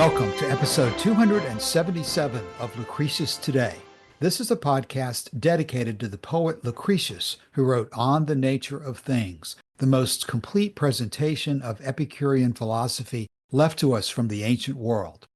Welcome to episode 277 of Lucretius Today. This is a podcast dedicated to the poet Lucretius, who wrote On the Nature of Things, the most complete presentation of Epicurean philosophy left to us from the ancient world.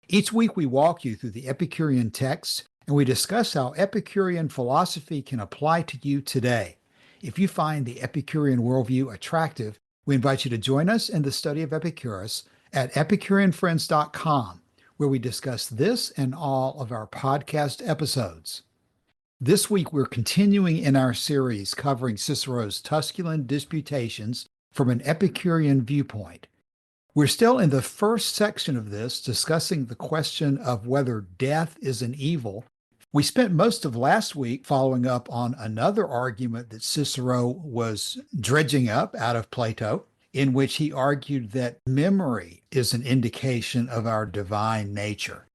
Each week we walk you through the Epicurean texts and we discuss how Epicurean philosophy can apply to you today. If you find the Epicurean worldview attractive, we invite you to join us in the study of Epicurus at EpicureanFriends.com, where we discuss this and all of our podcast episodes. This week, we're continuing in our series covering Cicero's Tusculan Disputations from an Epicurean viewpoint. We're still in the first section of this, discussing the question of whether death is an evil. We spent most of last week following up on another argument that Cicero was dredging up out of Plato, in which he argued that memory is an indication of our divine nature.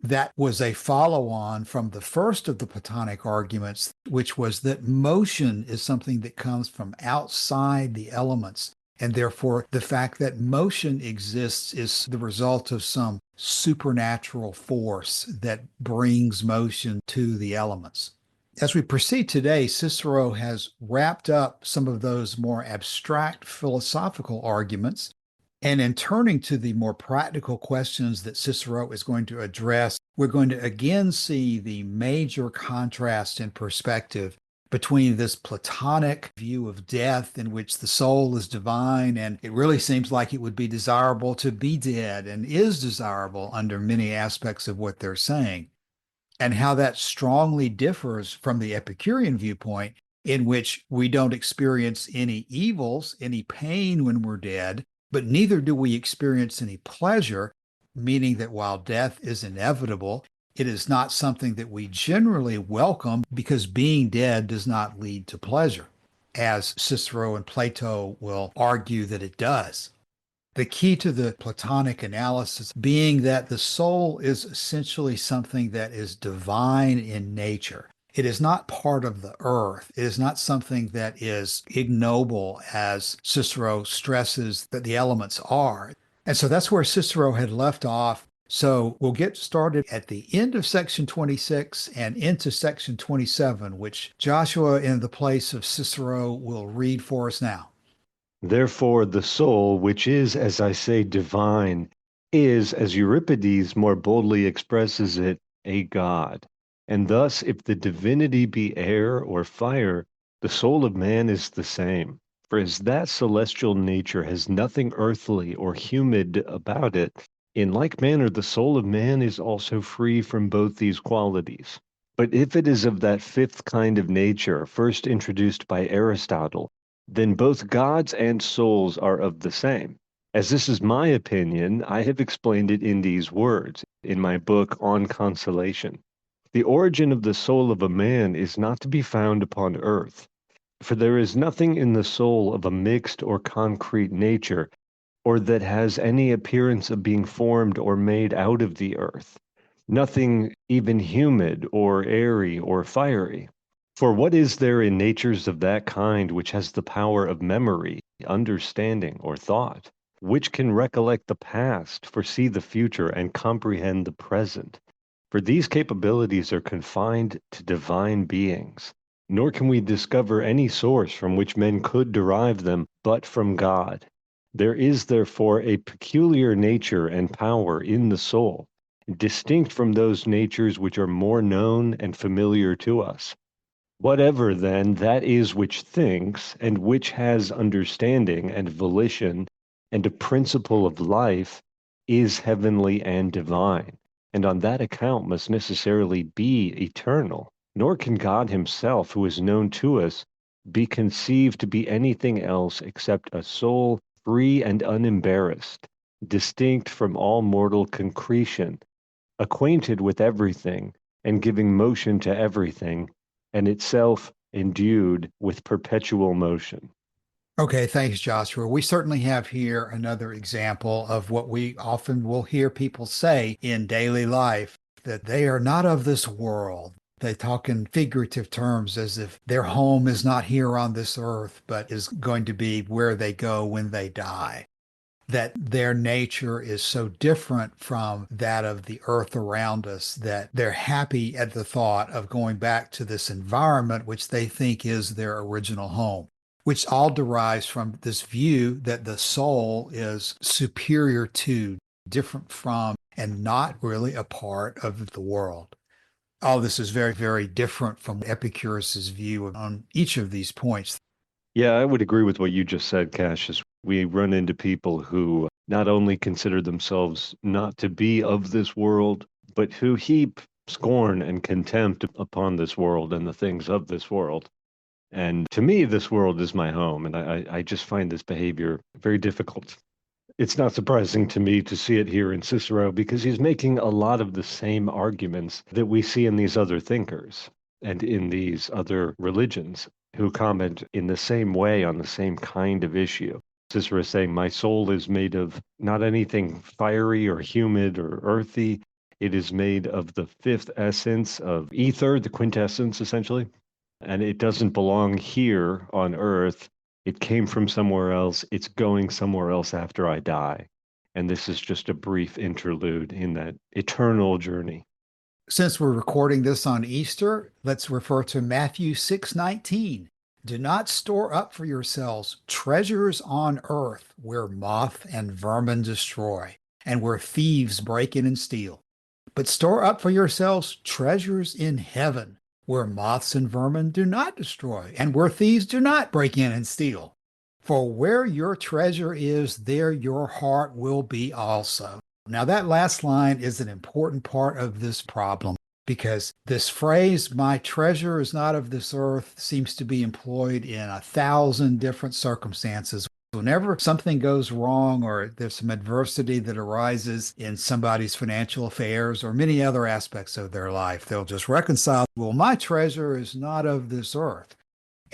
That was a follow-on from the first of the Platonic arguments, which was that motion is something that comes from outside the elements, and therefore the fact that motion exists is the result of some supernatural force that brings motion to the elements. As we proceed today, Cicero has wrapped up some of those more abstract philosophical arguments, and in turning to the more practical questions that Cicero is going to address, we're going to again see the major contrast in perspective between this Platonic view of death in which the soul is divine, and it really seems like it would be desirable to be dead and is desirable under many aspects of what they're saying, and how that strongly differs from the Epicurean viewpoint, in which we don't experience any evils, any pain when we're dead, but neither do we experience any pleasure, meaning that while death is inevitable, it is not something that we generally welcome because being dead does not lead to pleasure, as Cicero and Plato will argue that it does. The key to the Platonic analysis being that the soul is essentially something that is divine in nature. It is not part of the earth. It is not something that is ignoble, as Cicero stresses that the elements are. And so that's where Cicero had left off. So we'll get started at the end of section 26 and into section 27, which Joshua, in the place of Cicero, will read for us now. Therefore, the soul, which is, as I say, divine, is, as Euripides more boldly expresses it, a god. And thus, if the divinity be air or fire, the soul of man is the same. For as that celestial nature has nothing earthly or humid about it, in like manner the soul of man is also free from both these qualities. But if it is of that fifth kind of nature, first introduced by Aristotle, then both gods and souls are of the same. As this is my opinion, I have explained it in these words, in my book On Consolation. The origin of the soul of a man is not to be found upon earth, for there is nothing in the soul of a mixed or concrete nature, or that has any appearance of being formed or made out of the earth, nothing even humid or airy or fiery. For what is there in natures of that kind which has the power of memory, understanding, or thought, which can recollect the past, foresee the future, and comprehend the present? For these capabilities are confined to divine beings, nor can we discover any source from which men could derive them but from God. There is therefore a peculiar nature and power in the soul, distinct from those natures which are more known and familiar to us. Whatever, then, that is which thinks, and which has understanding and volition, and a principle of life, is heavenly and divine, and on that account must necessarily be eternal. Nor can God himself, who is known to us, be conceived to be anything else except a soul free and unembarrassed, distinct from all mortal concretion, acquainted with everything, and giving motion to everything, and itself endued with perpetual motion. Okay, thanks, Joshua. We certainly have here another example of what we often will hear people say in daily life, that they are not of this world. They talk in figurative terms as if their home is not here on this earth, but is going to be where they go when they die. that their nature is so different from that of the earth around us that they're happy at the thought of going back to this environment, which they think is their original home, which all derives from this view that the soul is superior to, different from, and not really a part of the world. All this is very, very different from Epicurus's view on each of these points. Yeah, I would agree with what you just said, Cassius. We run into people who not only consider themselves not to be of this world, but who heap scorn and contempt upon this world and the things of this world. And to me, this world is my home, and I just find this behavior very difficult. It's not surprising to me to see it here in Cicero because he's making a lot of the same arguments that we see in these other thinkers and in these other religions who comment in the same way on the same kind of issue. Cicero is saying, my soul is made of not anything fiery or humid or earthy. It is made of the fifth essence of ether, the quintessence, essentially. And it doesn't belong here on earth. It came from somewhere else. It's going somewhere else after I die. And this is just a brief interlude in that eternal journey. Since we're recording this on Easter, let's refer to Matthew 6:19. Do not store up for yourselves treasures on earth where moth and vermin destroy, and where thieves break in and steal. But store up for yourselves treasures in heaven, where moths and vermin do not destroy, and where thieves do not break in and steal. For where your treasure is, there your heart will be also. Now, that last line is an important part of this problem because this phrase, my treasure is not of this earth, seems to be employed in 1,000 different circumstances. Whenever something goes wrong or there's some adversity that arises in somebody's financial affairs or many other aspects of their life, they'll just reconcile, well, my treasure is not of this earth.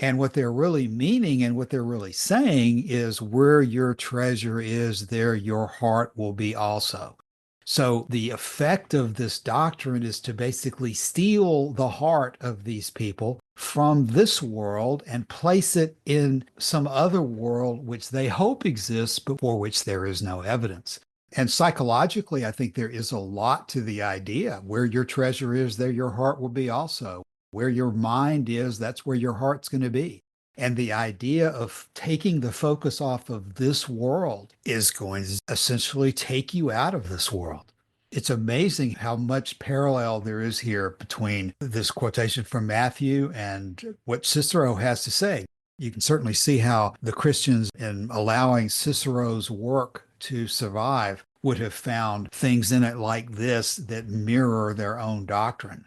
And what they're really meaning and what they're really saying is where your treasure is, there your heart will be also. So the effect of this doctrine is to basically steal the heart of these people from this world and place it in some other world which they hope exists, but for which there is no evidence. And psychologically, I think there is a lot to the idea. Where your treasure is, there your heart will be also. Where your mind is, that's where your heart's going to be. And the idea of taking the focus off of this world is going to essentially take you out of this world. It's amazing how much parallel there is here between this quotation from Matthew and what Cicero has to say. You can certainly see how the Christians, in allowing Cicero's work to survive, would have found things in it like this that mirror their own doctrine.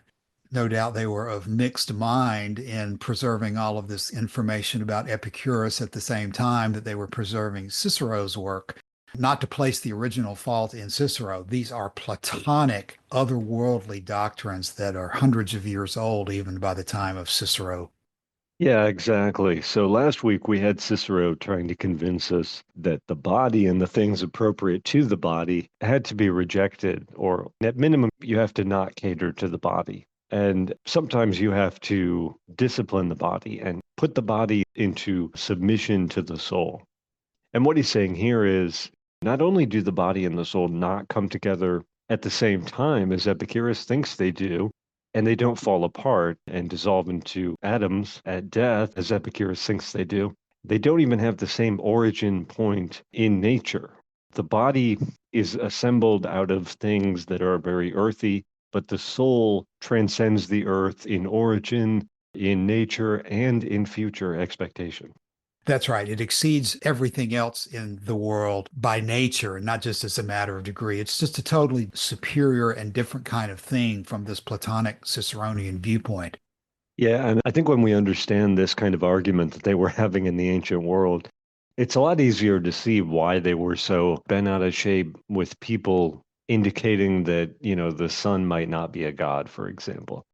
No doubt they were of mixed mind in preserving all of this information about Epicurus at the same time that they were preserving Cicero's work. Not to place the original fault in Cicero, these are Platonic, otherworldly doctrines that are hundreds of years old, even by the time of Cicero. Yeah, exactly. So last week we had Cicero trying to convince us that the body and the things appropriate to the body had to be rejected, or at minimum, you have to not cater to the body. And sometimes you have to discipline the body and put the body into submission to the soul. And what he's saying here is not only do the body and the soul not come together at the same time as Epicurus thinks they do, and they don't fall apart and dissolve into atoms at death as Epicurus thinks they don't even have the same origin point in nature. The body is assembled out of things that are very earthy, but the soul transcends the earth in origin, in nature, and in future expectation. That's right. It exceeds everything else in the world by nature, not just as a matter of degree. It's just a totally superior and different kind of thing from this Platonic Ciceronian viewpoint. Yeah, and I think when we understand this kind of argument that they were having in the ancient world, it's a lot easier to see why they were so bent out of shape with people indicating that, the sun might not be a god, for example.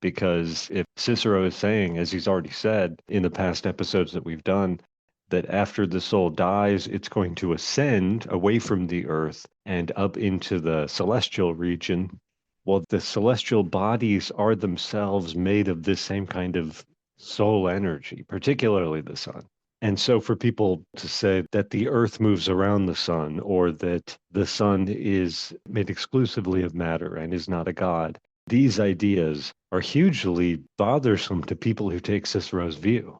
Because if Cicero is saying, as he's already said in the past episodes that we've done, that after the soul dies, it's going to ascend away from the earth and up into the celestial region. Well, the celestial bodies are themselves made of this same kind of soul energy, particularly the sun. And so for people to say that the earth moves around the sun or that the sun is made exclusively of matter and is not a god, these ideas are hugely bothersome to people who take Cicero's view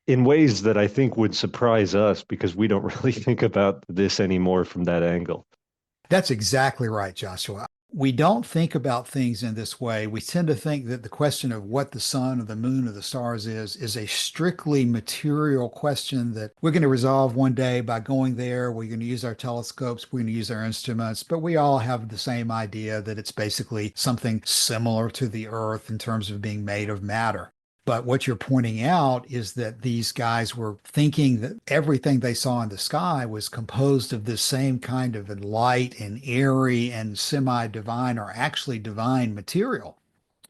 in ways that I think would surprise us because we don't really think about this anymore from that angle. That's exactly right, Joshua. We don't think about things in this way. We tend to think that the question of what the sun or the moon or the stars is a strictly material question that we're going to resolve one day by going there. We're going to use our telescopes, we're going to use our instruments, but we all have the same idea that it's basically something similar to the earth in terms of being made of matter. But what you're pointing out is that these guys were thinking that everything they saw in the sky was composed of this same kind of light and airy and semi-divine or actually divine material.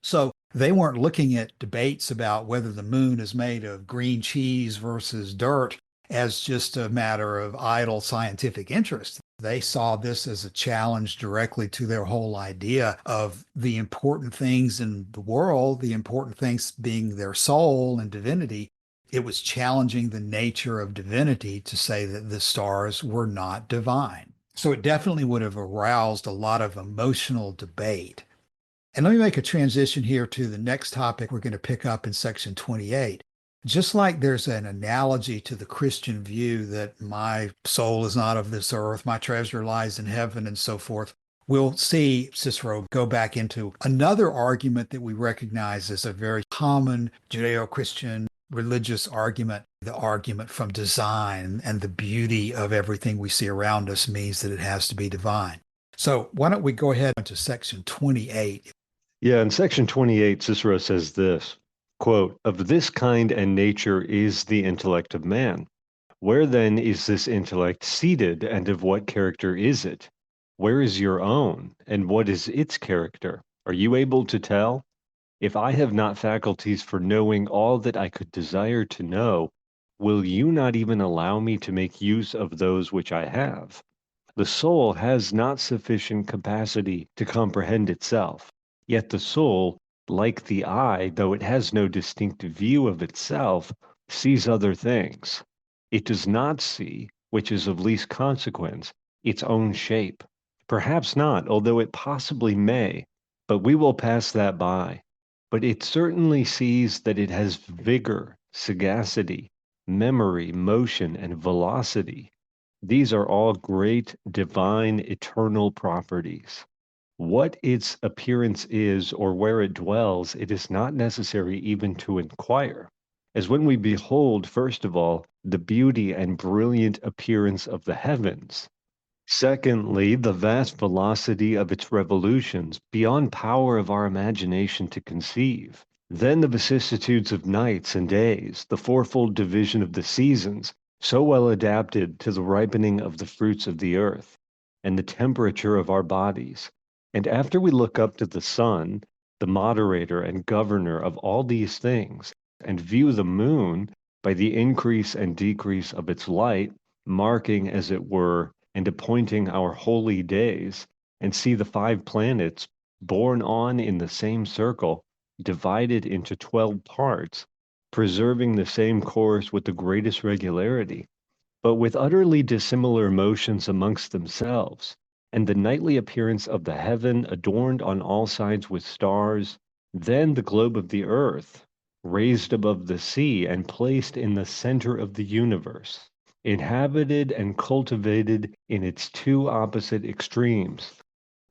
So they weren't looking at debates about whether the moon is made of green cheese versus dirt as just a matter of idle scientific interest. They saw this as a challenge directly to their whole idea of the important things in the world, the important things being their soul and divinity. It was challenging the nature of divinity to say that the stars were not divine. So it definitely would have aroused a lot of emotional debate. And let me make a transition here to the next topic we're going to pick up in section 28. Just like there's an analogy to the Christian view that my soul is not of this earth, my treasure lies in heaven, and so forth, we'll see Cicero go back into another argument that we recognize as a very common Judeo-Christian religious argument. The argument from design and the beauty of everything we see around us means that it has to be divine. So why don't we go ahead into section 28? Yeah, in section 28, Cicero says this, quote, "Of this kind and nature is the intellect of man. Where then is this intellect seated, and of what character is it? Where is your own, and what is its character? Are you able to tell? If I have not faculties for knowing all that I could desire to know, will you not even allow me to make use of those which I have? The soul has not sufficient capacity to comprehend itself. Yet the soul, like the eye, though it has no distinct view of itself, sees other things. It does not see, which is of least consequence, its own shape. Perhaps not, although it possibly may, but we will pass that by. But it certainly sees that it has vigor, sagacity, memory, motion, and velocity. These are all great, divine, eternal properties. What its appearance is or where it dwells, it is not necessary even to inquire. As when we behold, first of all, the beauty and brilliant appearance of the heavens, secondly, the vast velocity of its revolutions, beyond power of our imagination to conceive, then the vicissitudes of nights and days, the fourfold division of the seasons, so well adapted to the ripening of the fruits of the earth, and the temperature of our bodies. And after we look up to the sun, the moderator and governor of all these things, and view the moon by the increase and decrease of its light, marking, as it were, and appointing our holy days, and see the 5 planets borne on in the same circle, divided into 12 parts, preserving the same course with the greatest regularity, but with utterly dissimilar motions amongst themselves, and the nightly appearance of the heaven adorned on all sides with stars, then the globe of the earth, raised above the sea and placed in the center of the universe, inhabited and cultivated in its 2 opposite extremes,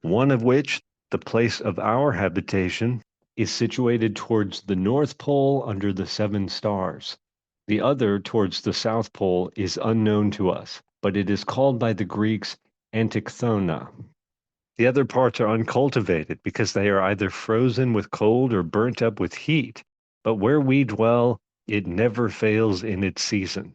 one of which, the place of our habitation, is situated towards the North Pole under the 7 stars. The other, towards the South Pole, is unknown to us, but it is called by the Greeks Antichthona. The other parts are uncultivated because they are either frozen with cold or burnt up with heat, but where we dwell, it never fails in its season.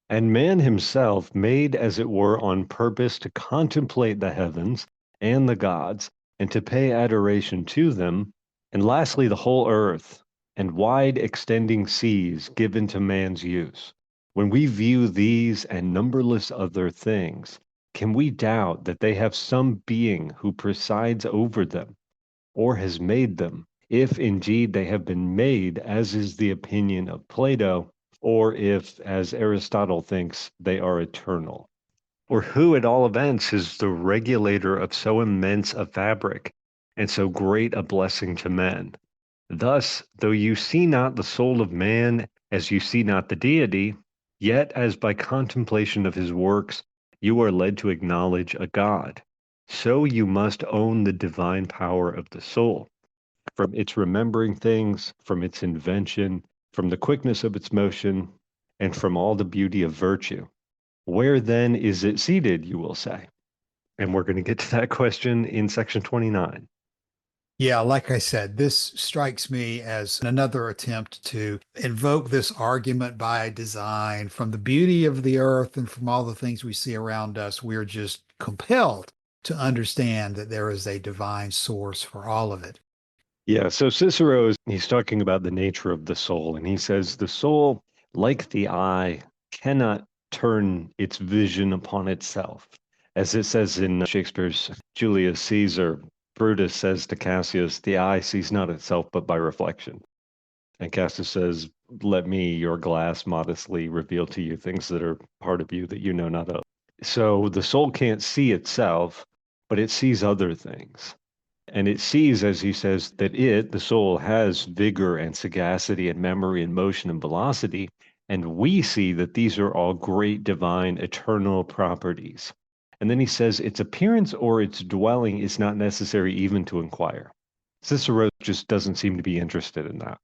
And man himself, made as it were on purpose to contemplate the heavens and the gods, and to pay adoration to them, and lastly the whole earth, and wide extending seas given to man's use. When we view these and numberless other things, can we doubt that they have some being who presides over them, or has made them, if indeed they have been made, as is the opinion of Plato, or if, as Aristotle thinks, they are eternal, or who at all events is the regulator of so immense a fabric and so great a blessing to men. Thus, though you see not the soul of man as you see not the deity, yet as by contemplation of his works you are led to acknowledge a God, so you must own the divine power of the soul, from its remembering things, from its invention, from the quickness of its motion, and from all the beauty of virtue. Where then is it seated, you will say? And we're going to get to that question in section 29. Yeah, like I said, this strikes me as another attempt to invoke this argument by design. From the beauty of the earth and from all the things we see around us, we're just compelled to understand that there is a divine source for all of it. Yeah, so Cicero, he's talking about the nature of the soul, and he says the soul, like the eye, cannot turn its vision upon itself. As it says in Shakespeare's Julius Caesar, Brutus says to Cassius, the eye sees not itself but by reflection. And Cassius says, let me, your glass, modestly reveal to you things that are part of you that you know not of. So the soul can't see itself, but it sees other things. And it sees, as he says, that it, the soul, has vigor and sagacity and memory and motion and velocity. And we see that these are all great divine eternal properties. And then he says its appearance or its dwelling is not necessary even to inquire. Cicero just doesn't seem to be interested in that.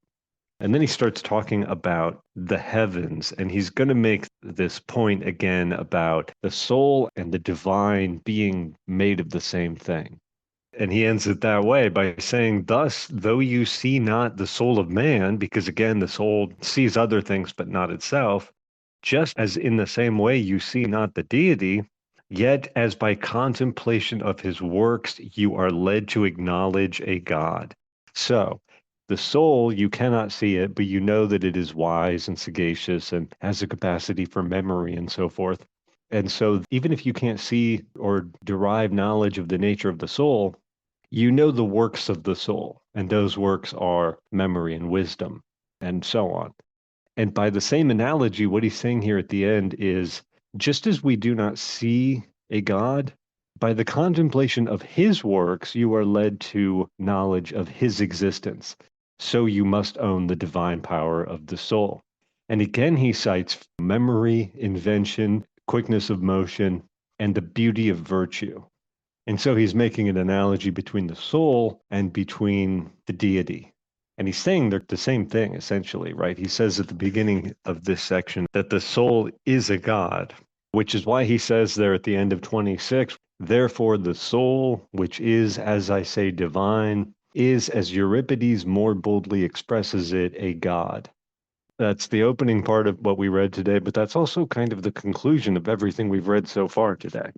And then he starts talking about the heavens, and he's going to make this point again about the soul and the divine being made of the same thing. And he ends it that way by saying, thus, though you see not the soul of man, because again, the soul sees other things but not itself, just as in the same way you see not the deity, yet as by contemplation of his works you are led to acknowledge a God. So, the soul, you cannot see it, but you know that it is wise and sagacious and has a capacity for memory and so forth. And so, even if you can't see or derive knowledge of the nature of the soul, you know the works of the soul, and those works are memory and wisdom, and so on. And by the same analogy, what he's saying here at the end is just as we do not see a God, by the contemplation of his works, you are led to knowledge of his existence. So you must own the divine power of the soul. And again, he cites memory, invention, quickness of motion, and the beauty of virtue. And so he's making an analogy between the soul and between the deity. And he's saying they're the same thing, essentially, right? He says at the beginning of this section that the soul is a God, which is why he says there at the end of 26, therefore the soul, which is, as I say, divine, is, as Euripides more boldly expresses it, a God. That's the opening part of what we read today, but that's also kind of the conclusion of everything we've read so far today.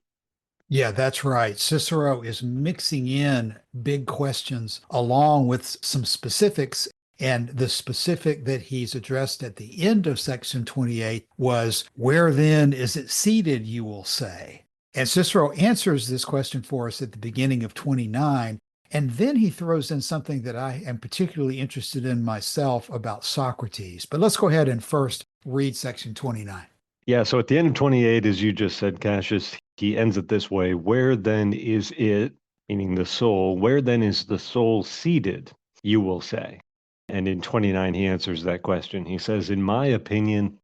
Yeah, that's right. Cicero is mixing in big questions along with some specifics. And the specific that he's addressed at the end of section 28 was, where then is it seated, you will say? And Cicero answers this question for us at the beginning of 29. And then he throws in something that I am particularly interested in myself about Socrates. But let's go ahead and first read section 29. Yeah, so at the end of 28, as you just said, Cassius, he ends it this way, where then is it, meaning the soul, where then is the soul seated, you will say? And in 29, he answers that question. He says, in my opinion,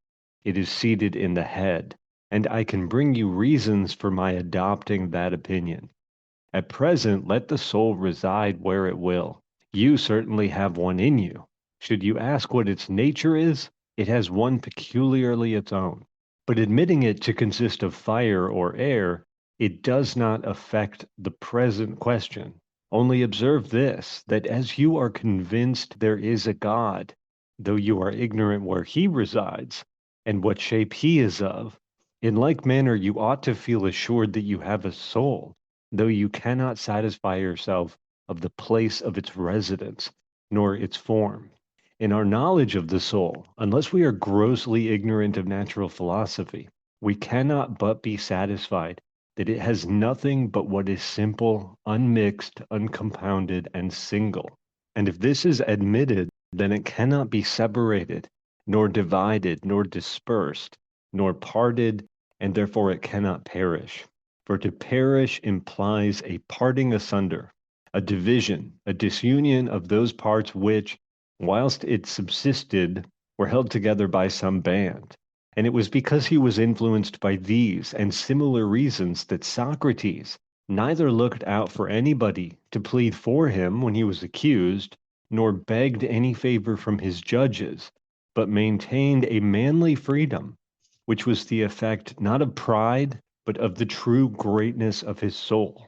it is seated in the head, and I can bring you reasons for my adopting that opinion. At present, let the soul reside where it will. You certainly have one in you. Should you ask what its nature is, it has one peculiarly its own. But admitting it to consist of fire or air, it does not affect the present question. Only observe this, that as you are convinced there is a God, though you are ignorant where he resides and what shape he is of, in like manner you ought to feel assured that you have a soul, though you cannot satisfy yourself of the place of its residence, nor its form. In our knowledge of the soul, unless we are grossly ignorant of natural philosophy, we cannot but be satisfied that it has nothing but what is simple, unmixed, uncompounded, and single. And if this is admitted, then it cannot be separated, nor divided, nor dispersed, nor parted, and therefore it cannot perish. For to perish implies a parting asunder, a division, a disunion of those parts which, whilst it subsisted, were held together by some band. And it was because he was influenced by these and similar reasons that Socrates neither looked out for anybody to plead for him when he was accused, nor begged any favor from his judges, but maintained a manly freedom, which was the effect not of pride, but of the true greatness of his soul.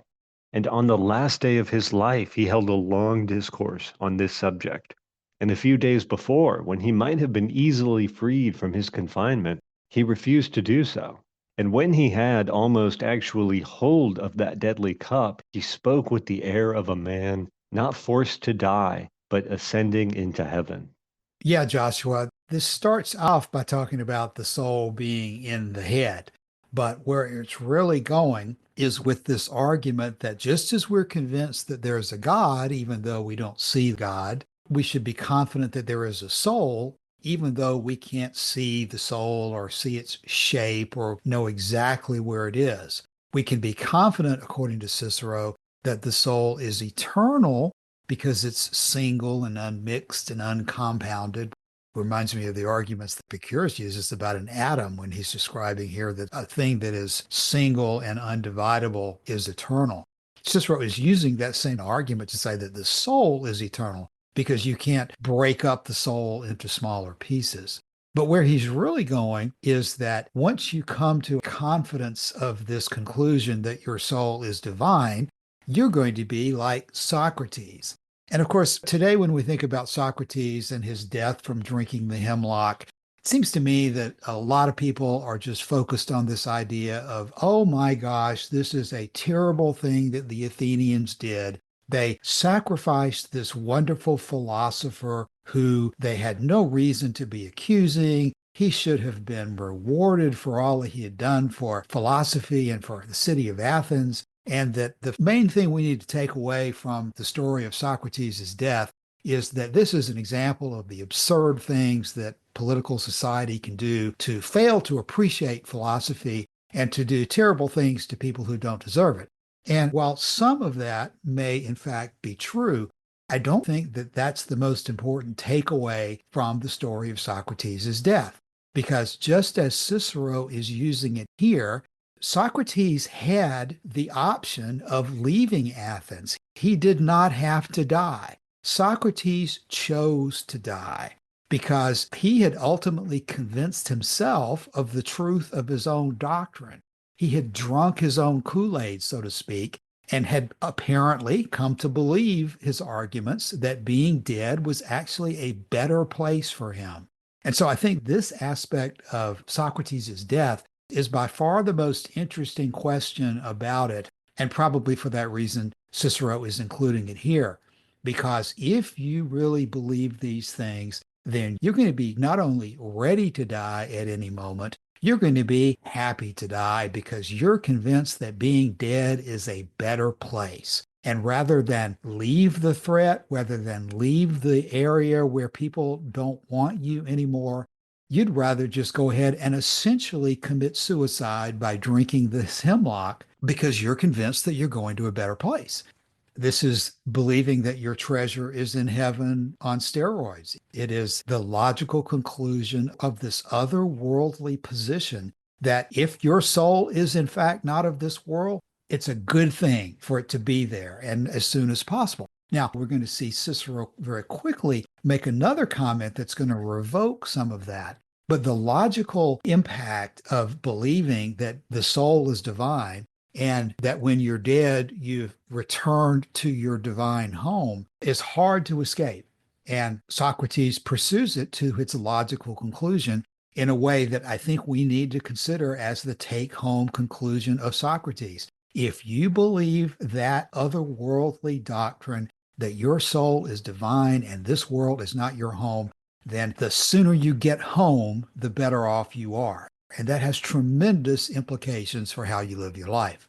And on the last day of his life, he held a long discourse on this subject. And a few days before, when he might have been easily freed from his confinement, he refused to do so. And when he had almost actually hold of that deadly cup, he spoke with the air of a man not forced to die, but ascending into heaven. Yeah, Joshua, this starts off by talking about the soul being in the head. But where it's really going is with this argument that just as we're convinced that there's a God, even though we don't see God, we should be confident that there is a soul, even though we can't see the soul or see its shape or know exactly where it is. We can be confident, according to Cicero, that the soul is eternal because it's single and unmixed and uncompounded. Reminds me of the arguments that Epicurus uses about an atom when he's describing here that a thing that is single and undividable is eternal. Cicero is using that same argument to say that the soul is eternal because you can't break up the soul into smaller pieces. But where he's really going is that once you come to confidence of this conclusion that your soul is divine, you're going to be like Socrates. And of course, today when we think about Socrates and his death from drinking the hemlock, it seems to me that a lot of people are just focused on this idea of, oh my gosh, this is a terrible thing that the Athenians did. They sacrificed this wonderful philosopher who they had no reason to be accusing. He should have been rewarded for all that he had done for philosophy and for the city of Athens. And that the main thing we need to take away from the story of Socrates' death is that this is an example of the absurd things that political society can do to fail to appreciate philosophy and to do terrible things to people who don't deserve it. And while some of that may in fact be true, I don't think that that's the most important takeaway from the story of Socrates' death. Because just as Cicero is using it here, Socrates had the option of leaving Athens. He did not have to die. Socrates chose to die because he had ultimately convinced himself of the truth of his own doctrine. He had drunk his own Kool-Aid, so to speak, and had apparently come to believe his arguments that being dead was actually a better place for him. And so I think this aspect of Socrates' death is by far the most interesting question about it. And probably for that reason, Cicero is including it here. Because if you really believe these things, then you're going to be not only ready to die at any moment, you're going to be happy to die because you're convinced that being dead is a better place. And rather than leave the threat, rather than leave the area where people don't want you anymore, you'd rather just go ahead and essentially commit suicide by drinking this hemlock because you're convinced that you're going to a better place. This is believing that your treasure is in heaven on steroids. It is the logical conclusion of this otherworldly position that if your soul is in fact not of this world, it's a good thing for it to be there and as soon as possible. Now, we're going to see Cicero very quickly make another comment that's going to revoke some of that. But the logical impact of believing that the soul is divine and that when you're dead, you've returned to your divine home is hard to escape. And Socrates pursues it to its logical conclusion in a way that I think we need to consider as the take-home conclusion of Socrates. If you believe that otherworldly doctrine, that your soul is divine and this world is not your home, then the sooner you get home, the better off you are. And that has tremendous implications for how you live your life.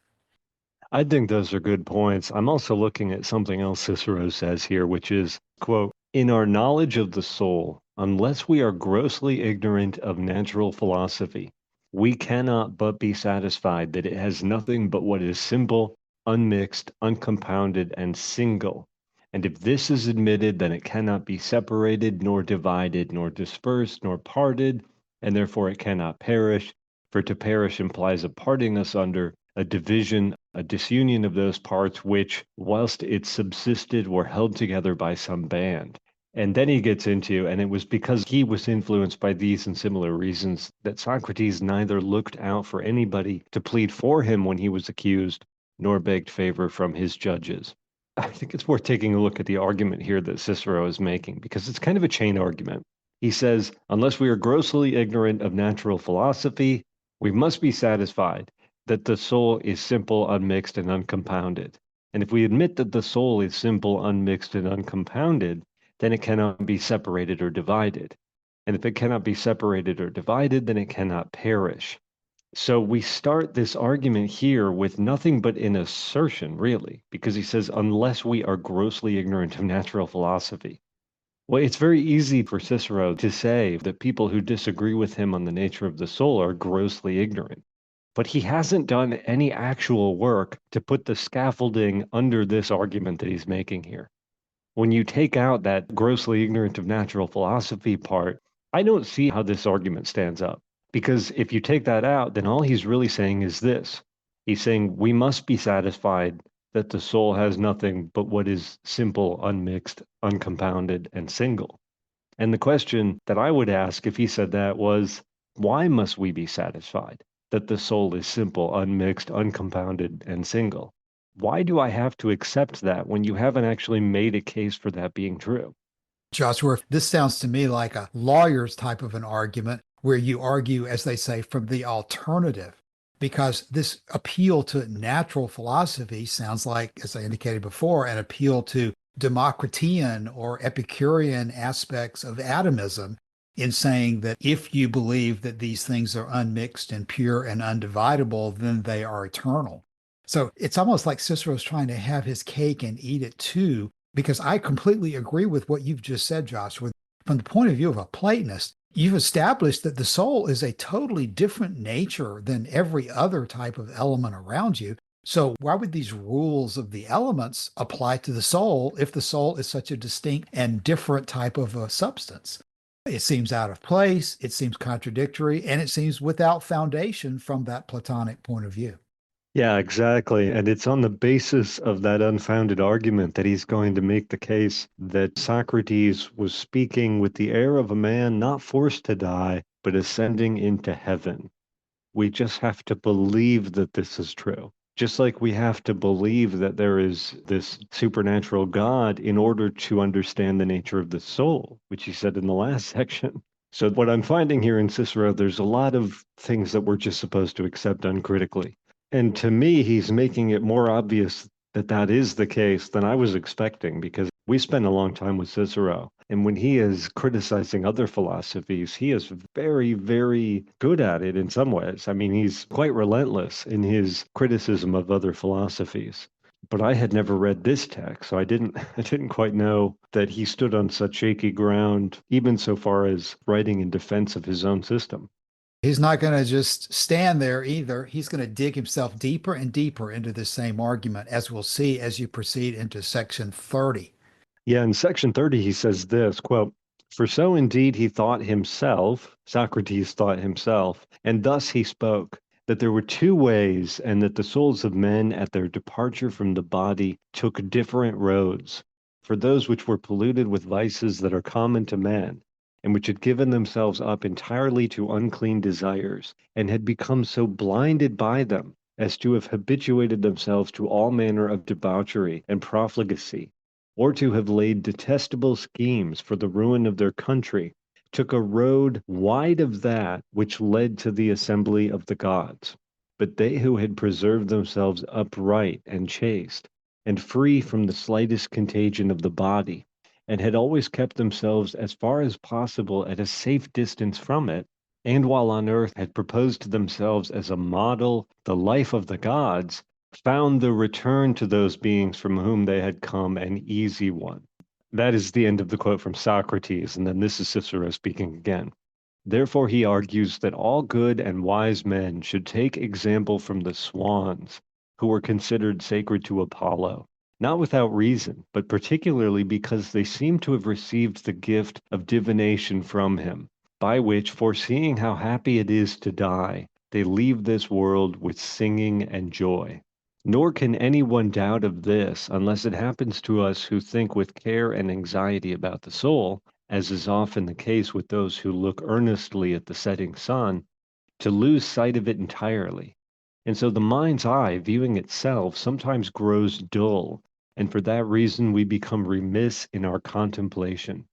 I think those are good points. I'm also looking at something else Cicero says here, which is, quote, in our knowledge of the soul, unless we are grossly ignorant of natural philosophy, we cannot but be satisfied that it has nothing but what is simple, unmixed, uncompounded, and single. And if this is admitted, then it cannot be separated, nor divided, nor dispersed, nor parted, and therefore it cannot perish. For to perish implies a parting asunder, a division, a disunion of those parts which, whilst it subsisted, were held together by some band. And then he gets into, and it was because he was influenced by these and similar reasons that Socrates neither looked out for anybody to plead for him when he was accused, nor begged favor from his judges. I think it's worth taking a look at the argument here that Cicero is making, because it's kind of a chain argument. He says, unless we are grossly ignorant of natural philosophy, we must be satisfied that the soul is simple, unmixed, and uncompounded. And if we admit that the soul is simple, unmixed, and uncompounded, then it cannot be separated or divided. And if it cannot be separated or divided, then it cannot perish. So we start this argument here with nothing but an assertion, really, because he says, unless we are grossly ignorant of natural philosophy. Well, it's very easy for Cicero to say that people who disagree with him on the nature of the soul are grossly ignorant. But he hasn't done any actual work to put the scaffolding under this argument that he's making here. When you take out that grossly ignorant of natural philosophy part, I don't see how this argument stands up. Because if you take that out, then all he's really saying is this. He's saying we must be satisfied that the soul has nothing but what is simple, unmixed, uncompounded, and single. And the question that I would ask if he said that was, why must we be satisfied that the soul is simple, unmixed, uncompounded, and single? Why do I have to accept that when you haven't actually made a case for that being true? Joshua, this sounds to me like a lawyer's type of an argument where you argue, as they say, from the alternative, because this appeal to natural philosophy sounds like, as I indicated before, an appeal to Democritean or Epicurean aspects of atomism in saying that if you believe that these things are unmixed and pure and undividable, then they are eternal. So it's almost like Cicero's trying to have his cake and eat it too, because I completely agree with what you've just said, Joshua. From the point of view of a Platonist, you've established that the soul is a totally different nature than every other type of element around you. So why would these rules of the elements apply to the soul if the soul is such a distinct and different type of a substance? It seems out of place, it seems contradictory, and it seems without foundation from that Platonic point of view. Yeah, exactly. And it's on the basis of that unfounded argument that he's going to make the case that Socrates was speaking with the air of a man not forced to die, but ascending into heaven. We just have to believe that this is true. Just like we have to believe that there is this supernatural God in order to understand the nature of the soul, which he said in the last section. So what I'm finding here in Cicero, there's a lot of things that we're just supposed to accept uncritically. And to me, he's making it more obvious that that is the case than I was expecting, because we spent a long time with Cicero. And when he is criticizing other philosophies, he is very, very good at it in some ways. I mean, he's quite relentless in his criticism of other philosophies. But I had never read this text, so I didn't quite know that he stood on such shaky ground, even so far as writing in defense of his own system. He's not going to just stand there either. He's going to dig himself deeper and deeper into the same argument, as we'll see as you proceed into section 30. Yeah, in section 30, he says this, quote, "For so indeed he thought himself, Socrates thought himself, and thus he spoke, that there were two ways, and that the souls of men at their departure from the body took different roads. For those which were polluted with vices that are common to men, and which had given themselves up entirely to unclean desires, and had become so blinded by them as to have habituated themselves to all manner of debauchery and profligacy, or to have laid detestable schemes for the ruin of their country, took a road wide of that which led to the assembly of the gods. But they who had preserved themselves upright and chaste, and free from the slightest contagion of the body, and had always kept themselves as far as possible at a safe distance from it, and while on earth had proposed to themselves as a model the life of the gods, found the return to those beings from whom they had come an easy one." That is the end of the quote from Socrates, and then this is Cicero speaking again. Therefore, he argues that all good and wise men should take example from the swans, who were considered sacred to Apollo, not without reason, but particularly because they seem to have received the gift of divination from him, by which, foreseeing how happy it is to die, they leave this world with singing and joy. Nor can anyone doubt of this unless it happens to us who think with care and anxiety about the soul, as is often the case with those who look earnestly at the setting sun, to lose sight of it entirely. And so the mind's eye, viewing itself, sometimes grows dull, and for that reason we become remiss in our contemplation.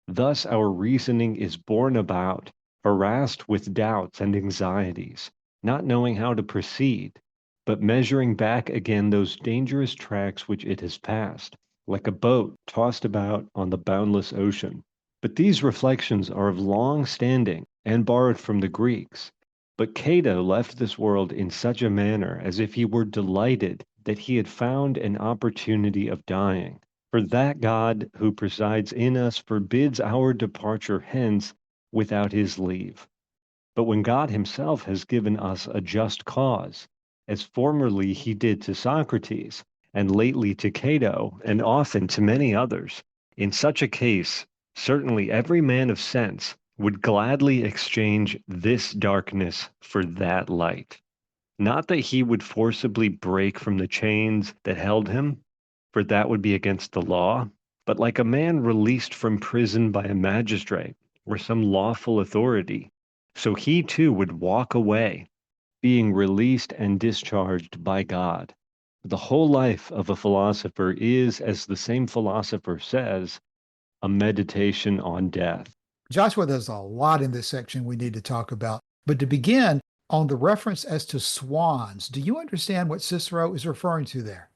Thus our reasoning is borne about, harassed with doubts and anxieties, not knowing how to proceed, but measuring back again those dangerous tracks which it has passed, like a boat tossed about on the boundless ocean. But these reflections are of long standing and borrowed from the Greeks. But Cato left this world in such a manner as if he were delighted that he had found an opportunity of dying. For that God who presides in us forbids our departure hence without his leave. But when God himself has given us a just cause, as formerly he did to Socrates, and lately to Cato, and often to many others, in such a case, certainly every man of sense would gladly exchange this darkness for that light. Not that he would forcibly break from the chains that held him, for that would be against the law, but like a man released from prison by a magistrate or some lawful authority, so he too would walk away, being released and discharged by God. The whole life of a philosopher is, as the same philosopher says, a meditation on death. Joshua, there's a lot in this section we need to talk about. But to begin, on the reference as to swans, do you understand what Cicero is referring to there?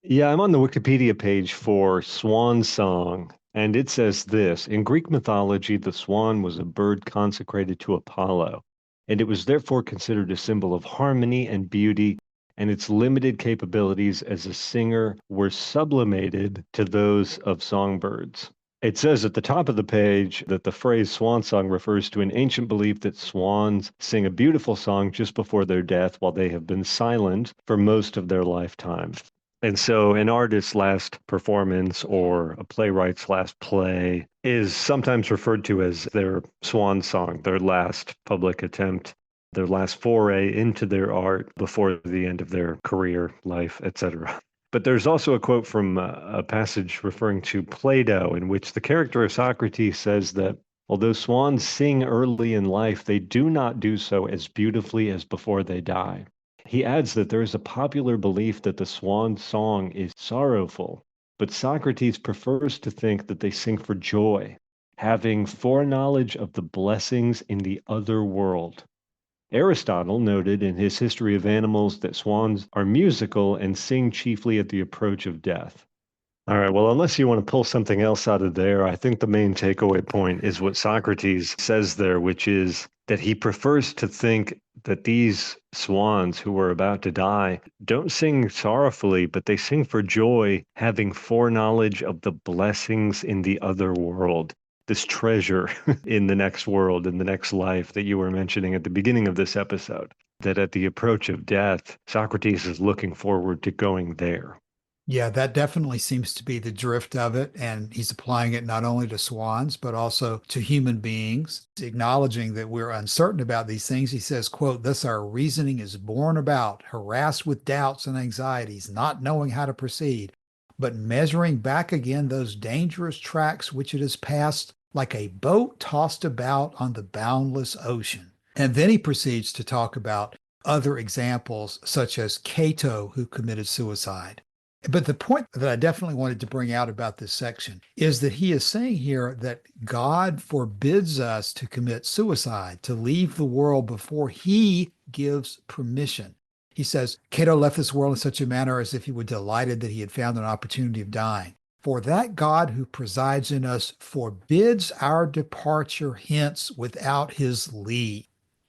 Yeah, I'm on the Wikipedia page for swan song, and it says this: in Greek mythology, the swan was a bird consecrated to Apollo, and it was therefore considered a symbol of harmony and beauty, and its limited capabilities as a singer were sublimated to those of songbirds. It says at the top of the page that the phrase swan song refers to an ancient belief that swans sing a beautiful song just before their death while they have been silent for most of their lifetime. And so an artist's last performance or a playwright's last play is sometimes referred to as their swan song, their last public attempt, their last foray into their art before the end of their career, life, etc. But there's also a quote from a passage referring to Plato in which the character of Socrates says that although swans sing early in life, they do not do so as beautifully as before they die. He adds that there is a popular belief that the swan song is sorrowful, but Socrates prefers to think that they sing for joy, having foreknowledge of the blessings in the other world. Aristotle noted in his History of Animals that swans are musical and sing chiefly at the approach of death. All right, well, unless you want to pull something else out of there, I think the main takeaway point is what Socrates says there, which is that he prefers to think that these swans who are about to die don't sing sorrowfully, but they sing for joy, having foreknowledge of the blessings in the other world, this treasure in the next world, in the next life that you were mentioning at the beginning of this episode, that at the approach of death, Socrates is looking forward to going there. Yeah, that definitely seems to be the drift of it. And he's applying it not only to swans, but also to human beings, acknowledging that we're uncertain about these things. He says, quote, thus our reasoning is borne about, harassed with doubts and anxieties, not knowing how to proceed, but measuring back again those dangerous tracks which it has passed like a boat tossed about on the boundless ocean. And then he proceeds to talk about other examples, such as Cato, who committed suicide. But the point that I definitely wanted to bring out about this section is that he is saying here that God forbids us to commit suicide, to leave the world before he gives permission. He says, Cato left this world in such a manner as if he were delighted that he had found an opportunity of dying. For that God who presides in us forbids our departure hence without his leave.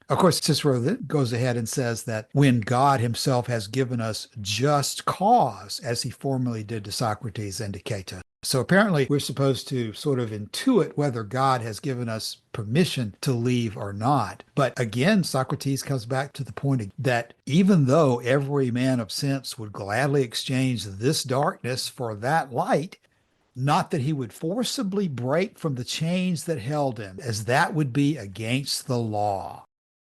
Of course, Cicero then goes ahead and says that when God himself has given us just cause, as he formerly did to Socrates and to Cato. So apparently, we're supposed to sort of intuit whether God has given us permission to leave or not. But again, Socrates comes back to the point that even though every man of sense would gladly exchange this darkness for that light, not that he would forcibly break from the chains that held him, as that would be against the law.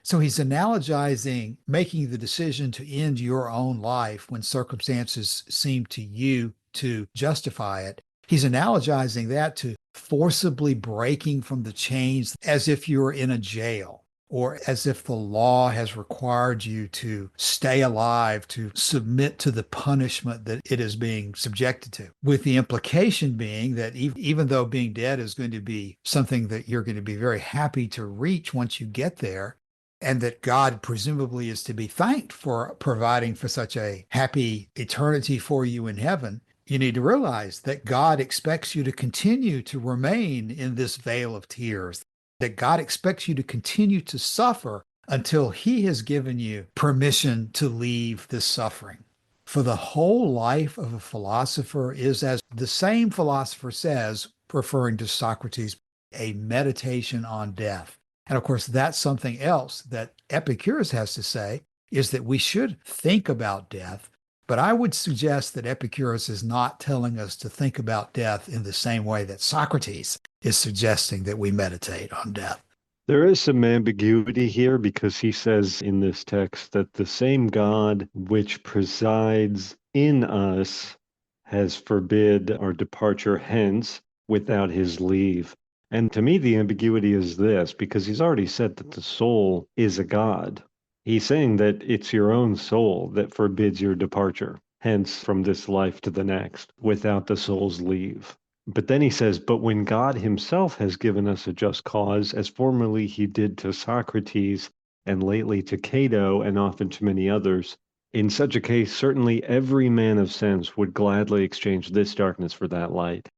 So he's analogizing making the decision to end your own life when circumstances seem to you to justify it. He's analogizing that to forcibly breaking from the chains as if you were in a jail, or as if the law has required you to stay alive, to submit to the punishment that it is being subjected to. With the implication being that even though being dead is going to be something that you're going to be very happy to reach once you get there, and that God presumably is to be thanked for providing for such a happy eternity for you in heaven, you need to realize that God expects you to continue to remain in this vale of tears, that God expects you to continue to suffer until he has given you permission to leave this suffering. For the whole life of a philosopher is, as the same philosopher says, referring to Socrates, a meditation on death. And of course, that's something else that Epicurus has to say, is that we should think about death. But I would suggest that Epicurus is not telling us to think about death in the same way that Socrates is suggesting that we meditate on death. There is some ambiguity here because he says in this text that the same God which presides in us has forbid our departure hence without his leave. And to me, the ambiguity is this, because he's already said that the soul is a God. He's saying that it's your own soul that forbids your departure, hence from this life to the next, without the soul's leave. But then he says, but when God himself has given us a just cause, as formerly he did to Socrates, and lately to Cato, and often to many others, in such a case, certainly every man of sense would gladly exchange this darkness for that light.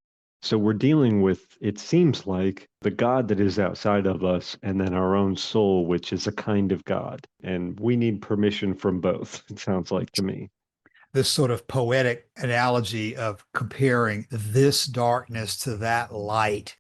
So we're dealing with, it seems like, the God that is outside of us, and then our own soul, which is a kind of God. And we need permission from both, it sounds like to me. This sort of poetic analogy of comparing this darkness to that light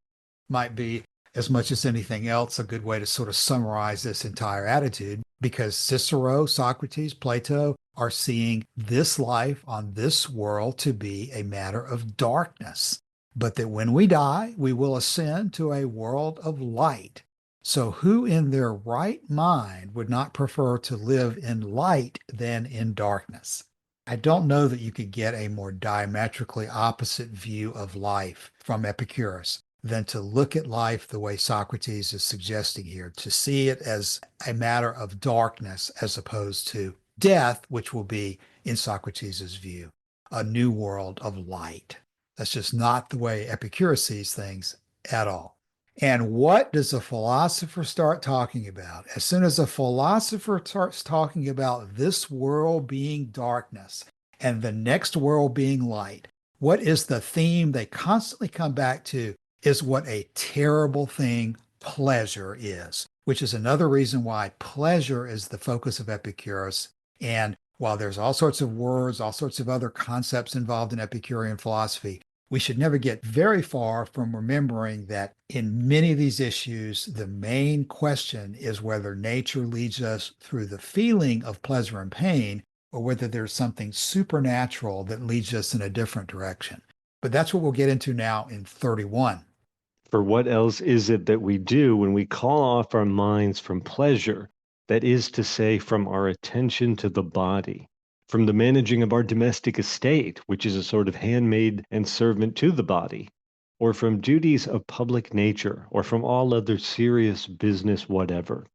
might be, as much as anything else, a good way to sort of summarize this entire attitude, because Cicero, Socrates, Plato are seeing this life on this world to be a matter of darkness, but that when we die, we will ascend to a world of light. So who in their right mind would not prefer to live in light than in darkness? I don't know that you could get a more diametrically opposite view of life from Epicurus than to look at life the way Socrates is suggesting here, to see it as a matter of darkness as opposed to death, which will be, in Socrates' view, a new world of light. That's just not the way Epicurus sees things at all. And what does a philosopher start talking about? As soon as a philosopher starts talking about this world being darkness and the next world being light, what is the theme they constantly come back to is what a terrible thing pleasure is, which is another reason why pleasure is the focus of Epicurus. And while there's all sorts of words, all sorts of other concepts involved in Epicurean philosophy, we should never get very far from remembering that in many of these issues, the main question is whether nature leads us through the feeling of pleasure and pain, or whether there's something supernatural that leads us in a different direction. But that's what we'll get into now in 31. For what else is it that we do when we call off our minds from pleasure, that is to say, from our attention to the body, from the managing of our domestic estate, which is a sort of handmaid and servant to the body, or from duties of public nature, or from all other serious business whatever?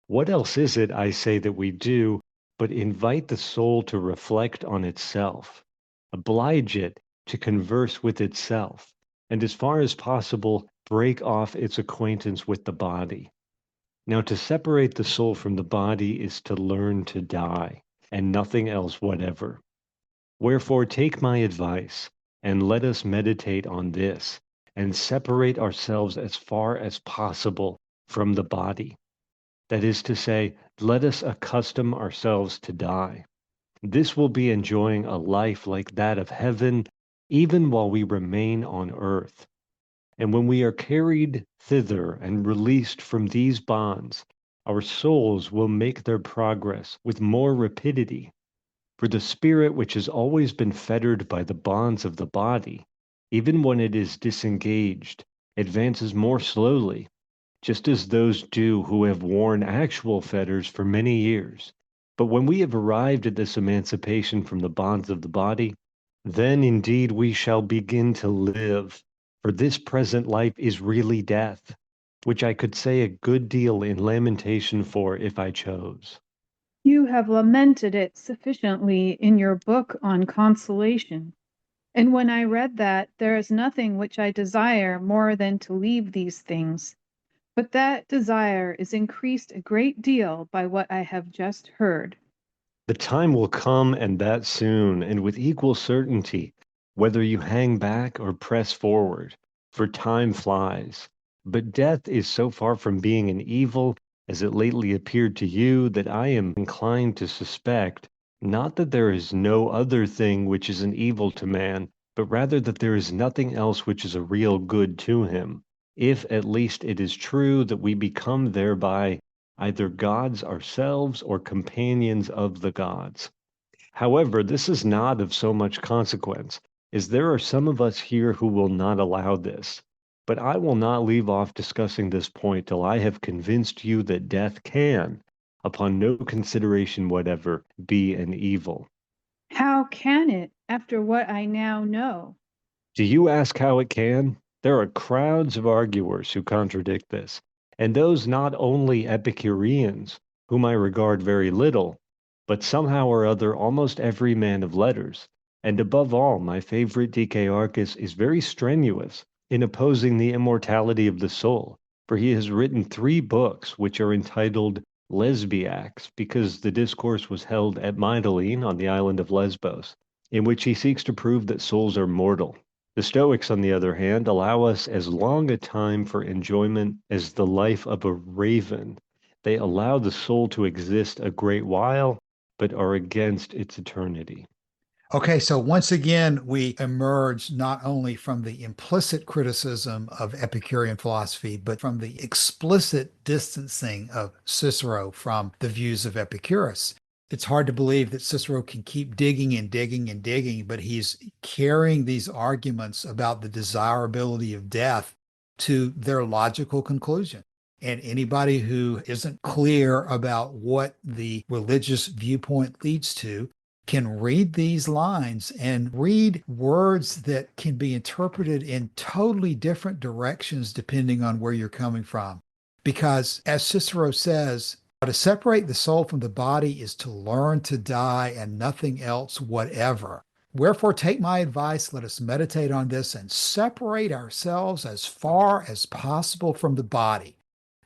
What else is it, I say, that we do but invite the soul to reflect on itself, oblige it to converse with itself, and as far as possible, break off its acquaintance with the body? Now, to separate the soul from the body is to learn to die, and nothing else whatever. Wherefore, take my advice, and let us meditate on this, and separate ourselves as far as possible from the body. That is to say, let us accustom ourselves to die. This will be enjoying a life like that of heaven, even while we remain on earth. And when we are carried thither and released from these bonds, our souls will make their progress with more rapidity. For the spirit, which has always been fettered by the bonds of the body, even when it is disengaged, advances more slowly, just as those do who have worn actual fetters for many years. But when we have arrived at this emancipation from the bonds of the body, then indeed we shall begin to live. For this present life is really death, which I could say a good deal in lamentation for if I chose. You have lamented it sufficiently in your book on consolation. And when I read that, there is nothing which I desire more than to leave these things. But that desire is increased a great deal by what I have just heard. The time will come, and that soon, and with equal certainty, whether you hang back or press forward, for time flies. But death is so far from being an evil, as it lately appeared to you, that I am inclined to suspect, not that there is no other thing which is an evil to man, but rather that there is nothing else which is a real good to him, if at least it is true that we become thereby either gods ourselves or companions of the gods. However, this is not of so much consequence, as there are some of us here who will not allow this. But I will not leave off discussing this point till I have convinced you that death can, upon no consideration whatever, be an evil. How can it, after what I now know? Do you ask how it can? There are crowds of arguers who contradict this, and those not only Epicureans, whom I regard very little, but somehow or other almost every man of letters, and above all my favorite Dicaearchus is very strenuous in opposing the immortality of the soul, for he has written 3 books which are entitled Lesbiacs, because the discourse was held at Mytilene on the island of Lesbos, in which he seeks to prove that souls are mortal. The Stoics, on the other hand, allow us as long a time for enjoyment as the life of a raven. They allow the soul to exist a great while, but are against its eternity. Okay, so once again, we emerge not only from the implicit criticism of Epicurean philosophy, but from the explicit distancing of Cicero from the views of Epicurus. It's hard to believe that Cicero can keep digging and digging and digging, but he's carrying these arguments about the desirability of death to their logical conclusion. And anybody who isn't clear about what the religious viewpoint leads to can read these lines and read words that can be interpreted in totally different directions depending on where you're coming from. Because as Cicero says, to separate the soul from the body is to learn to die and nothing else whatever. Wherefore, take my advice, let us meditate on this and separate ourselves as far as possible from the body.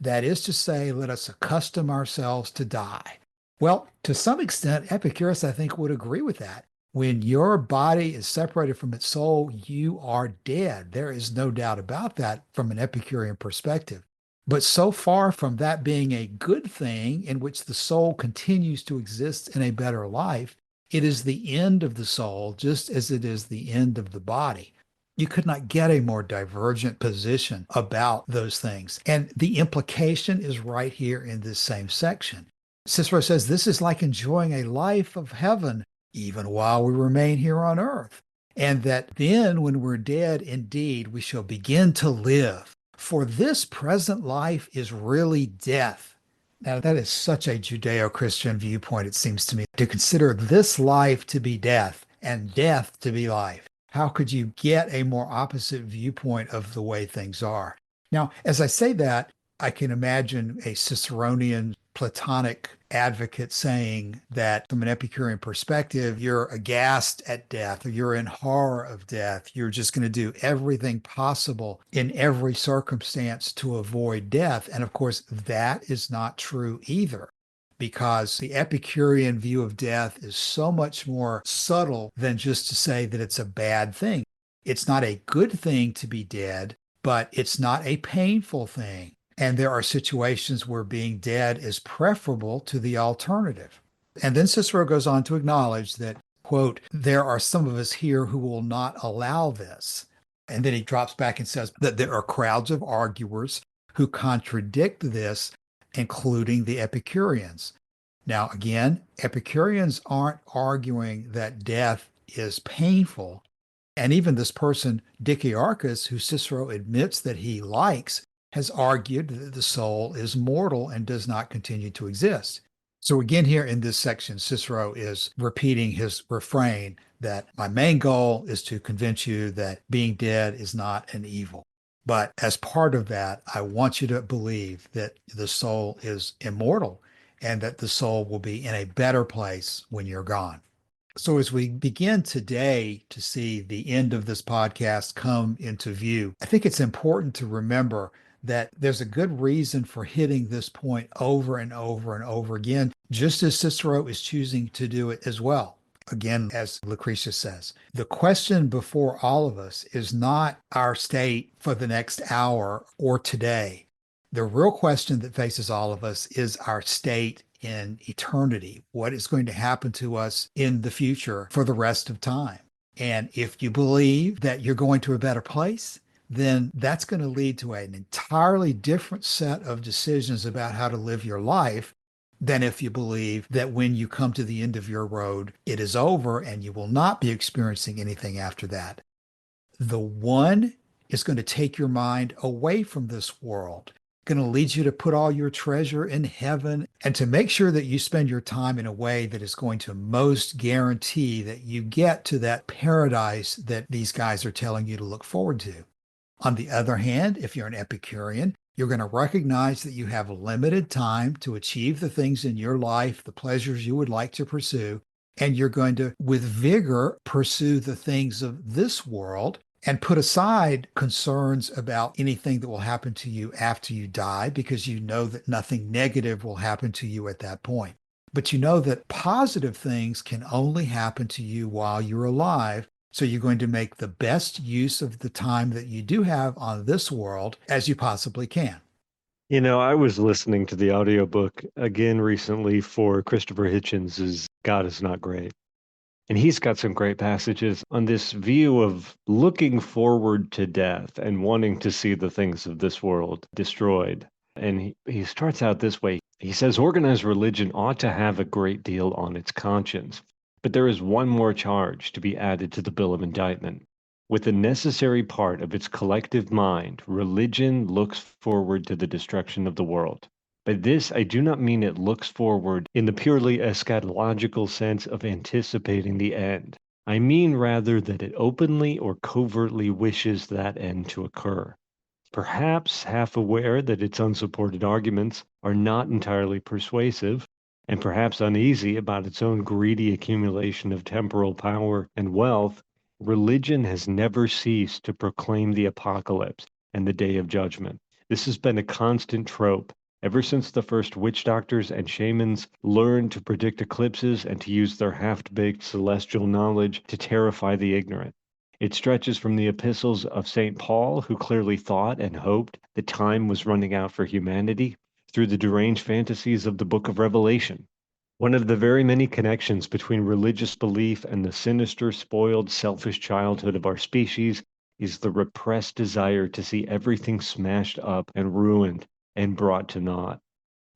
That is to say, let us accustom ourselves to die. Well, to some extent, Epicurus, I think, would agree with that. When your body is separated from its soul, you are dead. There is no doubt about that from an Epicurean perspective. But so far from that being a good thing in which the soul continues to exist in a better life, it is the end of the soul just as it is the end of the body. You could not get a more divergent position about those things. And the implication is right here in this same section. Cicero says this is like enjoying a life of heaven even while we remain here on earth. And that then when we're dead, indeed, we shall begin to live. For this present life is really death. Now, that is such a Judeo-Christian viewpoint, it seems to me, to consider this life to be death and death to be life. How could you get a more opposite viewpoint of the way things are? Now, as I say that, I can imagine a Ciceronian Platonic advocate saying that from an Epicurean perspective, you're aghast at death or you're in horror of death. You're just going to do everything possible in every circumstance to avoid death. And of course, that is not true either, because the Epicurean view of death is so much more subtle than just to say that it's a bad thing. It's not a good thing to be dead, but it's not a painful thing. And there are situations where being dead is preferable to the alternative. And then Cicero goes on to acknowledge that quote, there are some of us here who will not allow this. And then he drops back and says that there are crowds of arguers who contradict this, including the Epicureans. Now, again, Epicureans aren't arguing that death is painful. And even this person, Dicaearchus, who Cicero admits that he likes, has argued that the soul is mortal and does not continue to exist. So again, here in this section, Cicero is repeating his refrain that my main goal is to convince you that being dead is not an evil. But as part of that, I want you to believe that the soul is immortal and that the soul will be in a better place when you're gone. So as we begin today to see the end of this podcast come into view, I think it's important to remember that there's a good reason for hitting this point over and over and over again, just as Cicero is choosing to do it as well. Again, as Lucretius says, the question before all of us is not our state for the next hour or today. The real question that faces all of us is our state in eternity. What is going to happen to us in the future for the rest of time? And if you believe that you're going to a better place, then that's going to lead to an entirely different set of decisions about how to live your life than if you believe that when you come to the end of your road, it is over and you will not be experiencing anything after that. The one is going to take your mind away from this world, going to lead you to put all your treasure in heaven and to make sure that you spend your time in a way that is going to most guarantee that you get to that paradise that these guys are telling you to look forward to. On the other hand, if you're an Epicurean, you're going to recognize that you have limited time to achieve the things in your life, the pleasures you would like to pursue, and you're going to, with vigor, pursue the things of this world and put aside concerns about anything that will happen to you after you die, because you know that nothing negative will happen to you at that point. But you know that positive things can only happen to you while you're alive. So you're going to make the best use of the time that you do have on this world as you possibly can. You know, I was listening to the audiobook again recently for Christopher Hitchens's God is Not Great. And he's got some great passages on this view of looking forward to death and wanting to see the things of this world destroyed. And he starts out this way. He says, organized religion ought to have a great deal on its conscience. But there is one more charge to be added to the bill of indictment. With a necessary part of its collective mind, religion looks forward to the destruction of the world. By this, I do not mean it looks forward in the purely eschatological sense of anticipating the end. I mean rather that it openly or covertly wishes that end to occur. Perhaps half aware that its unsupported arguments are not entirely persuasive, and perhaps uneasy about its own greedy accumulation of temporal power and wealth, religion has never ceased to proclaim the apocalypse and the day of judgment. This has been a constant trope ever since the first witch doctors and shamans learned to predict eclipses and to use their half-baked celestial knowledge to terrify the ignorant. It stretches from the epistles of St. Paul, who clearly thought and hoped that time was running out for humanity, through the deranged fantasies of the book of Revelation. One of the very many connections between religious belief and the sinister, spoiled, selfish childhood of our species is the repressed desire to see everything smashed up and ruined and brought to naught.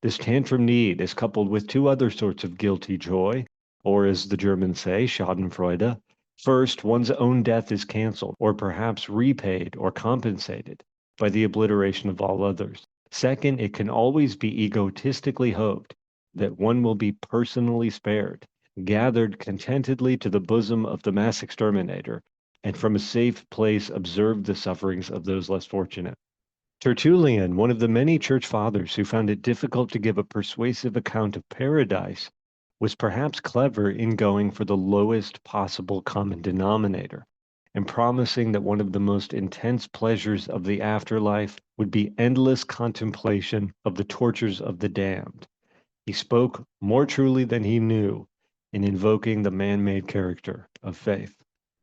This tantrum need is coupled with two other sorts of guilty joy, or as the Germans say, Schadenfreude. First, one's own death is canceled, or perhaps repaid or compensated by the obliteration of all others. Second, it can always be egotistically hoped that one will be personally spared, gathered contentedly to the bosom of the mass exterminator, and from a safe place observe the sufferings of those less fortunate. Tertullian, one of the many church fathers who found it difficult to give a persuasive account of paradise, was perhaps clever in going for the lowest possible common denominator, and promising that one of the most intense pleasures of the afterlife would be endless contemplation of the tortures of the damned. He spoke more truly than he knew in invoking the man-made character of faith.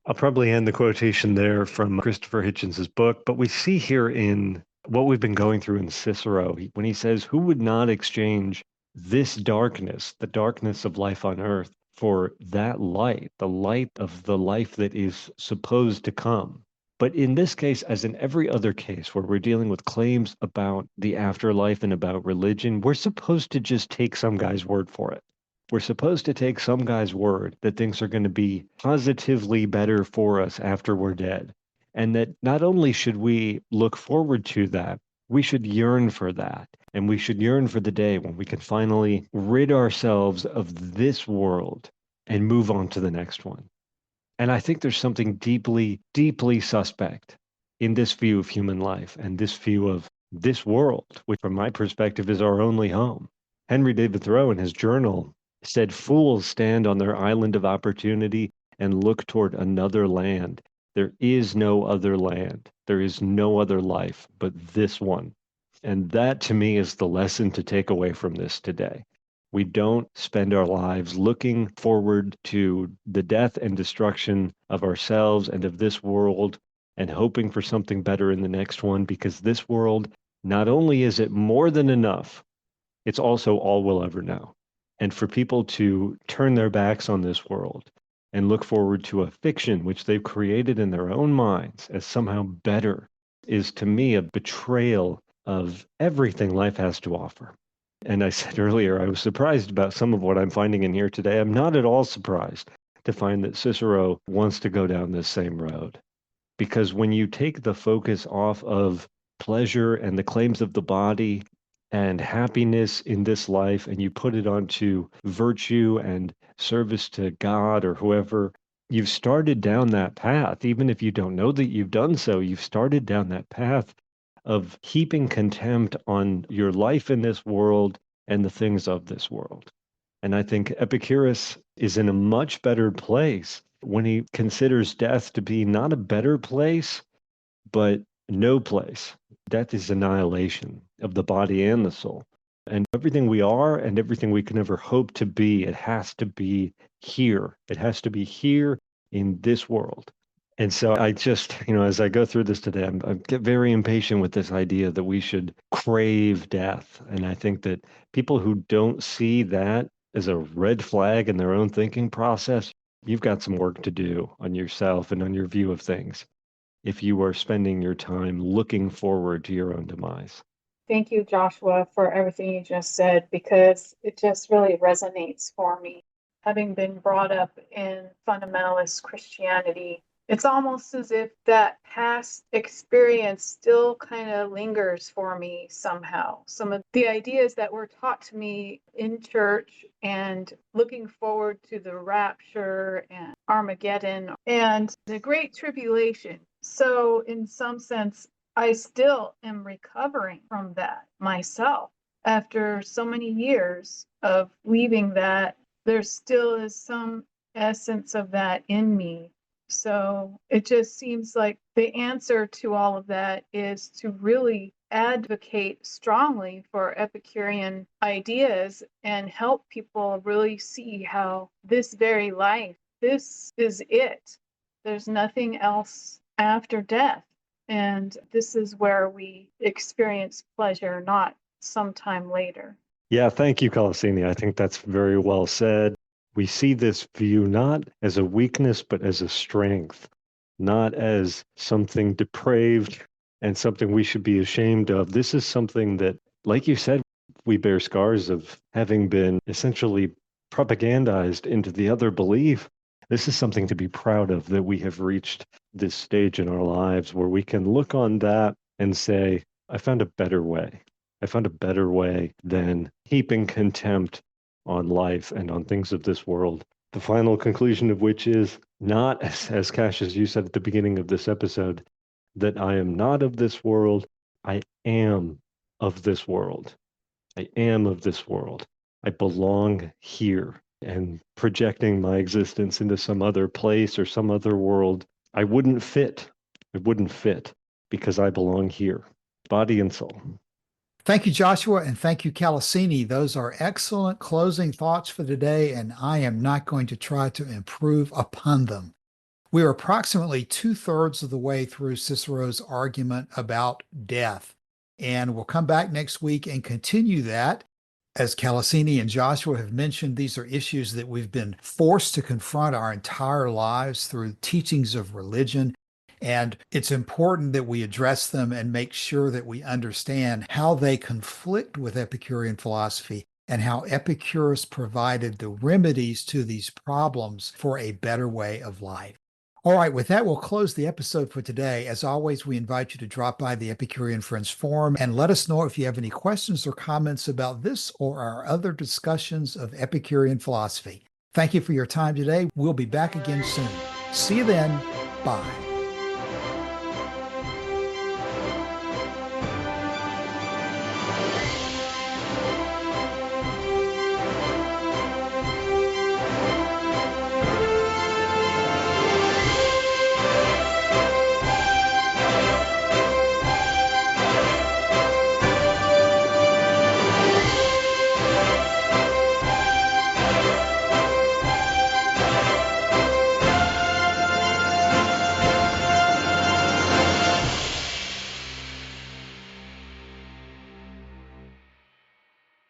I'll probably end the quotation there from Christopher Hitchens's book, but we see here in what we've been going through in Cicero, when he says, who would not exchange this darkness, the darkness of life on earth, for that light, the light of the life that is supposed to come. But in this case, as in every other case where we're dealing with claims about the afterlife and about religion, we're supposed to just take some guy's word for it. We're supposed to take some guy's word that things are going to be positively better for us after we're dead. And that not only should we look forward to that, we should yearn for that. And we should yearn for the day when we can finally rid ourselves of this world and move on to the next one. And I think there's something deeply, deeply suspect in this view of human life and this view of this world, which from my perspective is our only home. Henry David Thoreau in his journal said, "Fools stand on their island of opportunity and look toward another land. There is no other land. There is no other life but this one." And that to me is the lesson to take away from this today. We don't spend our lives looking forward to the death and destruction of ourselves and of this world and hoping for something better in the next one, because this world, not only is it more than enough, it's also all we'll ever know. And for people to turn their backs on this world and look forward to a fiction which they've created in their own minds as somehow better is to me a betrayal of everything life has to offer. And I said earlier, I was surprised about some of what I'm finding in here today. I'm not at all surprised to find that Cicero wants to go down this same road. Because when you take the focus off of pleasure and the claims of the body and happiness in this life, and you put it onto virtue and service to God or whoever, you've started down that path. Even if you don't know that you've done so, you've started down that path of heaping contempt on your life in this world and the things of this world. And I think Epicurus is in a much better place when he considers death to be not a better place, but no place. Death is annihilation of the body and the soul. And everything we are and everything we can ever hope to be, it has to be here. It has to be here in this world. And so I just, as I go through this today, I get very impatient with this idea that we should crave death. And I think that people who don't see that as a red flag in their own thinking process, you've got some work to do on yourself and on your view of things if you are spending your time looking forward to your own demise. Thank you, Joshua, for everything you just said, because it just really resonates for me. Having been brought up in fundamentalist Christianity, it's almost as if that past experience still kind of lingers for me somehow. Some of the ideas that were taught to me in church and looking forward to the rapture and Armageddon and the Great Tribulation. So in some sense, I still am recovering from that myself. After so many years of leaving that, there still is some essence of that in me. So it just seems like the answer to all of that is to really advocate strongly for Epicurean ideas and help people really see how this very life, this is it. There's nothing else after death. And this is where we experience pleasure, not sometime later. Yeah, thank you, Colosini. I think that's very well said. We see this view not as a weakness, but as a strength, not as something depraved and something we should be ashamed of. This is something that, like you said, we bear scars of having been essentially propagandized into the other belief. This is something to be proud of, that we have reached this stage in our lives where we can look on that and say, I found a better way. I found a better way than heaping contempt on life and on things of this world. The final conclusion of which is not, as Cash, as you said at the beginning of this episode, that I am not of this world. I am of this world. I am of this world. I belong here. And projecting my existence into some other place or some other world, I wouldn't fit. It wouldn't fit because I belong here, body and soul. Thank you, Joshua, and thank you, Calasini. Those are excellent closing thoughts for today, and I am not going to try to improve upon them. We are approximately 2/3 of the way through Cicero's argument about death, and we'll come back next week and continue that. As Calasini and Joshua have mentioned, these are issues that we've been forced to confront our entire lives through teachings of religion. And it's important that we address them and make sure that we understand how they conflict with Epicurean philosophy and how Epicurus provided the remedies to these problems for a better way of life. All right, with that, we'll close the episode for today. As always, we invite you to drop by the Epicurean Friends Forum and let us know if you have any questions or comments about this or our other discussions of Epicurean philosophy. Thank you for your time today. We'll be back again soon. See you then. Bye.